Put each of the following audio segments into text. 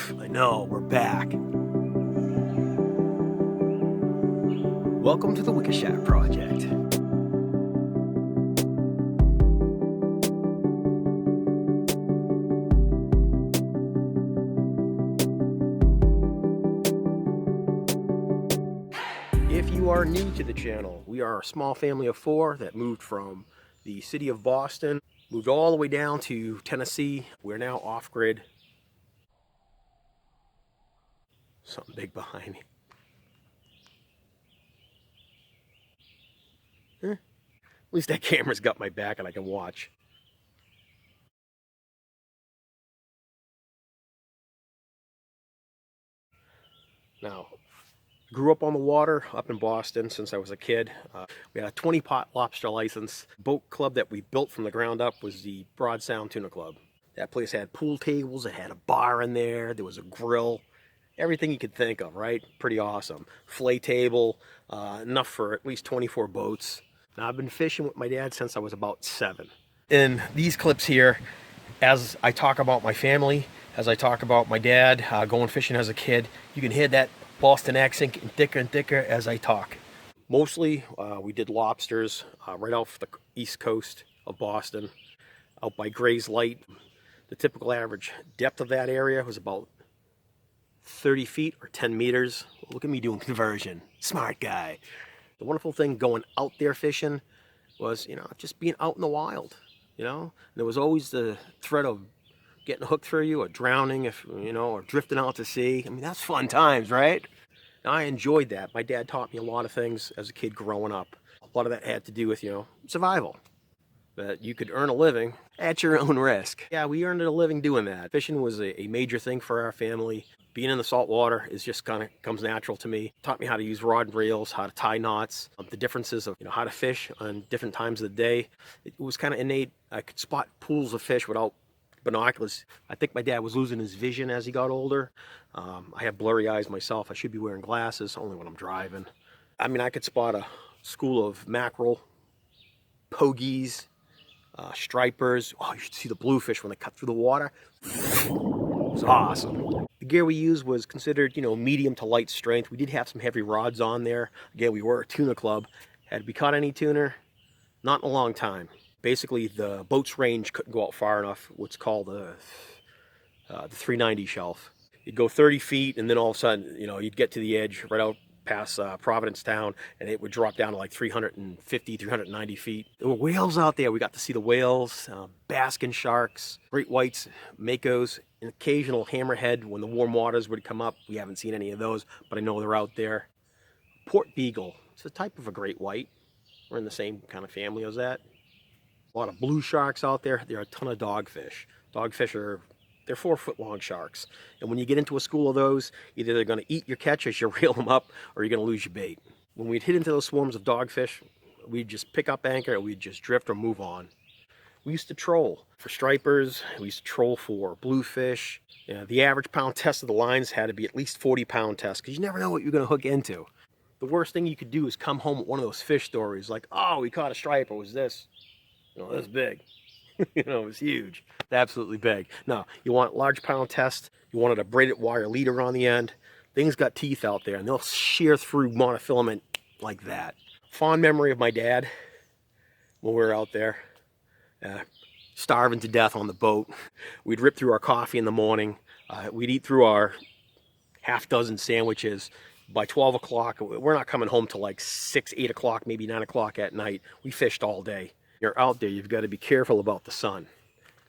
I know, we're back. Welcome to the Wicker Shack Project. If you are new to the channel, we are a small family of 4 that moved from the city of Boston, moved all the way down to Tennessee. We're now off-grid. Something big behind me. At least that camera's got my back and I can watch. Now, grew up on the water up in Boston since I was a kid. We had a 20-pot lobster license. Boat club that we built from the ground up was the Broad Sound Tuna Club. That place had pool tables, it had a bar in there, there was a grill, everything you could think of, right? Pretty awesome. Fillet table, enough for at least 24 boats. Now, I've been fishing with my dad since I was about 7. In these clips here, as I talk about my family, as I talk about my dad going fishing as a kid, you can hear that Boston accent getting thicker and thicker as I talk. Mostly, we did lobsters right off the east coast of Boston, out by Gray's Light. The typical average depth of that area was about 30 feet or 10 meters. Look at me doing conversion. Smart guy. The wonderful thing going out there fishing was, just being out in the wild, There was always the threat of getting hooked for you or drowning, or drifting out to sea. I mean, that's fun times, right? And I enjoyed that. My dad taught me a lot of things as a kid growing up. A lot of that had to do with, survival. That you could earn a living at your own risk. Yeah, we earned a living doing that. Fishing was a major thing for our family. Being in the salt water is just kind of comes natural to me. Taught me how to use rod and reels, how to tie knots, the differences of how to fish on different times of the day. It was kind of innate. I could spot pools of fish without binoculars. I think my dad was losing his vision as he got older. I have blurry eyes myself. I should be wearing glasses only when I'm driving. I mean, I could spot a school of mackerel, pogies, stripers. Oh, you should see the bluefish when they cut through the water. It's awesome. The gear we used was considered, medium to light strength. We did have some heavy rods on there. Again, we were a tuna club. Had we caught any tuna? Not in a long time. Basically, the boat's range couldn't go out far enough. What's called the 390 shelf. You'd go 30 feet, and then all of a sudden, you'd get to the edge right out past Provincetown, and it would drop down to like 350, 390 feet. There were whales out there. We got to see the whales, basking sharks, great whites, makos, an occasional hammerhead when the warm waters would come up. We haven't seen any of those, but I know they're out there. Port beagle. It's a type of a great white. We're in the same kind of family as that. A lot of blue sharks out there. There are a ton of dogfish. Dogfish they're 4-foot long sharks. And when you get into a school of those, either they're going to eat your catch as you reel them up, or you're going to lose your bait. When we'd hit into those swarms of dogfish, we'd just pick up anchor and we'd just drift or move on. We used to troll for stripers. We used to troll for bluefish. The average pound test of the lines had to be at least 40-pound test, because you never know what you're going to hook into. The worst thing you could do is come home with one of those fish stories like, oh, we caught a striper. It was this. This big. It was huge. It's absolutely big. No, you want large pound test. You wanted a braided wire leader on the end. Things got teeth out there, and they'll shear through monofilament like that. Fond memory of my dad when we were out there, starving to death on the boat. We'd rip through our coffee in the morning. We'd eat through our half-dozen sandwiches. By 12 o'clock, we're not coming home till like 6, 8 o'clock, maybe 9 o'clock at night. We fished all day. You're out there, you've got to be careful about the sun.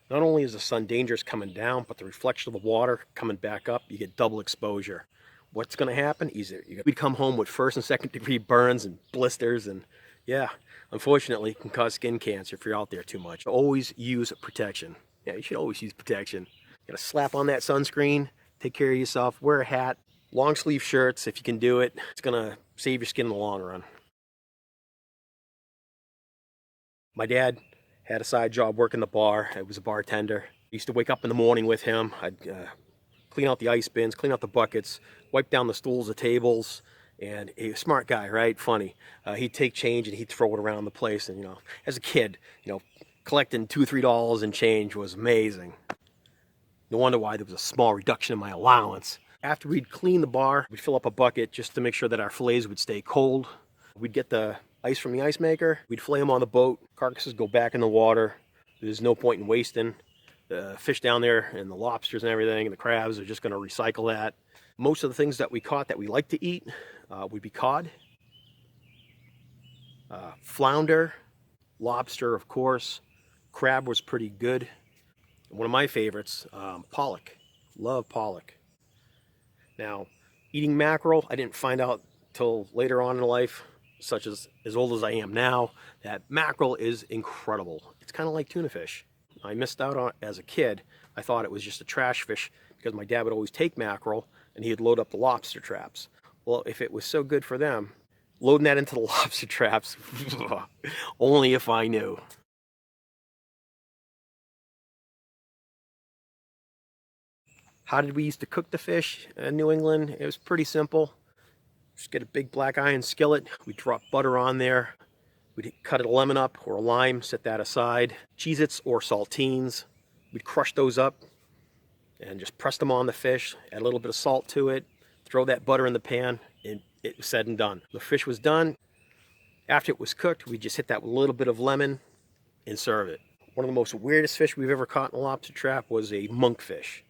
Not only is the sun dangerous coming down, but the reflection of the water coming back up, you get double exposure. What's going to happen? We'd come home with 1st and 2nd degree burns and blisters, and yeah, unfortunately, it can cause skin cancer if you're out there too much. Always use protection. Yeah, you should always use protection. You got to slap on that sunscreen, take care of yourself, wear a hat, long sleeve shirts if you can do it. It's going to save your skin in the long run. My dad had a side job working the bar. I was a bartender. I used to wake up in the morning with him. I'd clean out the ice bins, clean out the buckets, wipe down the stools, the tables, and a smart guy, right? Funny. He'd take change and he'd throw it around the place. And, as a kid, collecting $2 or $3 in change was amazing. No wonder why there was a small reduction in my allowance. After we'd clean the bar, we'd fill up a bucket just to make sure that our fillets would stay cold. We'd get the ice from the ice maker. We'd fillet them on the boat. Carcasses go back in the water. There's no point in wasting the fish down there, and the lobsters and everything, and the crabs are just going to recycle that. Most of the things that we caught that we like to eat would be cod, flounder, lobster, of course. Crab was pretty good. One of my favorites, pollock. Love pollock. Now, eating mackerel, I didn't find out till later on in life, such as old as I am now, that mackerel is incredible. It's kind of like tuna fish. I missed out on it as a kid. I thought it was just a trash fish because my dad would always take mackerel and he'd load up the lobster traps. Well, if it was so good for them, loading that into the lobster traps, only if I knew. How did we used to cook the fish in New England? It was pretty simple. Just get a big black iron skillet. We'd drop butter on there. We'd cut a lemon up or a lime, set that aside. Cheez-Its or saltines. We'd crush those up and just press them on the fish, add a little bit of salt to it, throw that butter in the pan, and it was said and done. The fish was done. After it was cooked, we just hit that with a little bit of lemon and serve it. One of the most weirdest fish we've ever caught in a lobster trap was a monkfish.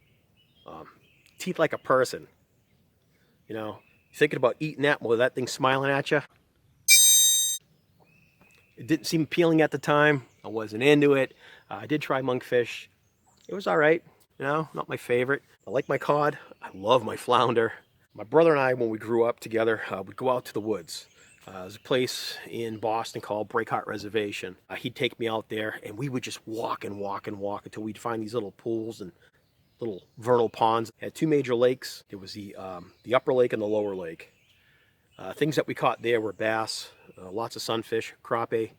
Teeth like a person. You know, thinking about eating that while that thing's smiling at you. It didn't seem appealing at the time. I wasn't into it. I did try monkfish. It was all right. You know, not my favorite. I like my cod. I love my flounder. My brother and I, when we grew up together, would go out to the woods. There's a place in Boston called Breakheart Reservation. He'd take me out there, and we would just walk and walk and walk until we'd find these little pools and little vernal ponds. It had two major lakes. There was the upper lake and the lower lake. Things that we caught there were bass, lots of sunfish, crappie,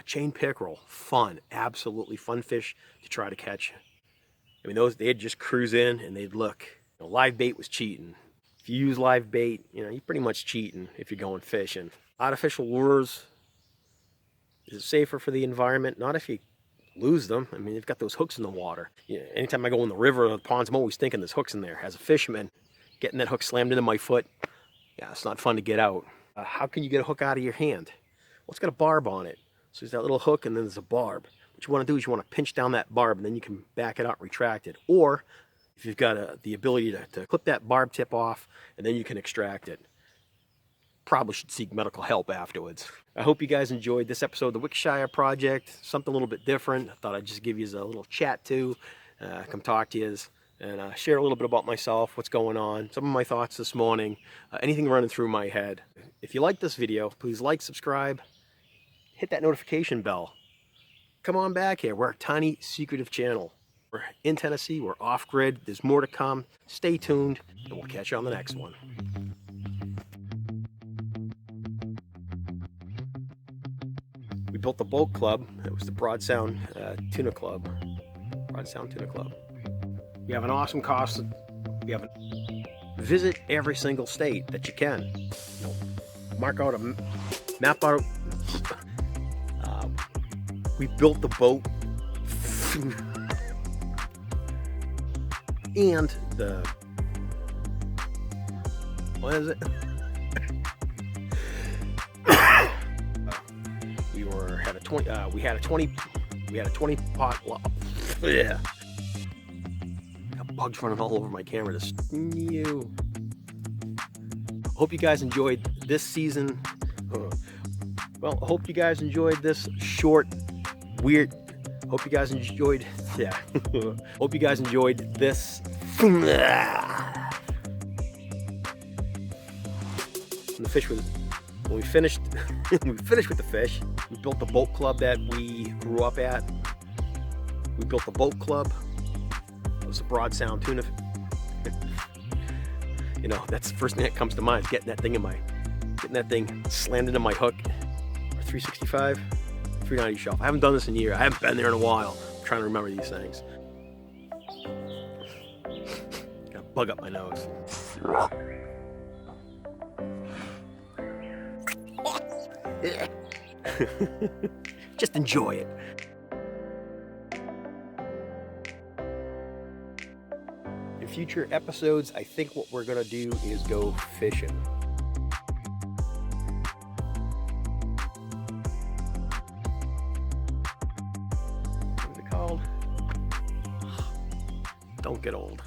chain pickerel. Fun, absolutely fun fish to try to catch. I mean, they'd just cruise in and they'd look. You know, live bait was cheating. If you use live bait, you know, you're pretty much cheating if you're going fishing. Artificial lures is safer for the environment, not if you lose them. I mean, they've got those hooks in the water. You know, anytime I go in the river or the ponds, I'm always thinking there's hooks in there. As a fisherman, getting that hook slammed into my foot, yeah, it's not fun to get out. How can you get a hook out of your hand? Well, it's got a barb on it. So there's that little hook and then there's a barb. What you want to do is you want to pinch down that barb and then you can back it out, retract it. Or if you've got the ability to clip that barb tip off and then you can extract it. Probably should seek medical help afterwards. I hope you guys enjoyed this episode of the Wickshire Project. Something a little bit different. I thought I'd just give you a little chat too. Come talk to you and share a little bit about myself, what's going on, some of my thoughts this morning, anything running through my head. If you like this video, please like, subscribe, hit that notification bell. Come on back here. We're a tiny, secretive channel. We're in Tennessee. We're off-grid. There's more to come. Stay tuned, and we'll catch you on the next one. We built the boat club. It was the Broad Sound Tuna Club. Broad Sound Tuna Club. We have an awesome cost. We have visit every single state that you can. You know, mark out a map out. We built the boat and the what is it? We had a 20 pot. Yeah. Got bugs running all over my camera. You. Hope you guys enjoyed this season. Well, hope you guys enjoyed this short, weird. Hope you guys enjoyed. Yeah. Hope you guys enjoyed this. And the fish was. When we finished, we finished with the fish. We built the boat club that we grew up at. We built the boat club. It was a Broad Sound Tuna. You know, that's the first thing that comes to mind is getting that thing slammed into my hook. 365, 390 shelf. I haven't done this in a year. I haven't been there in a while. I'm trying to remember these things. Got a bug up my nose. Just enjoy it. In future episodes, I think what we're gonna do is go fishing. What is it called? Don't get old.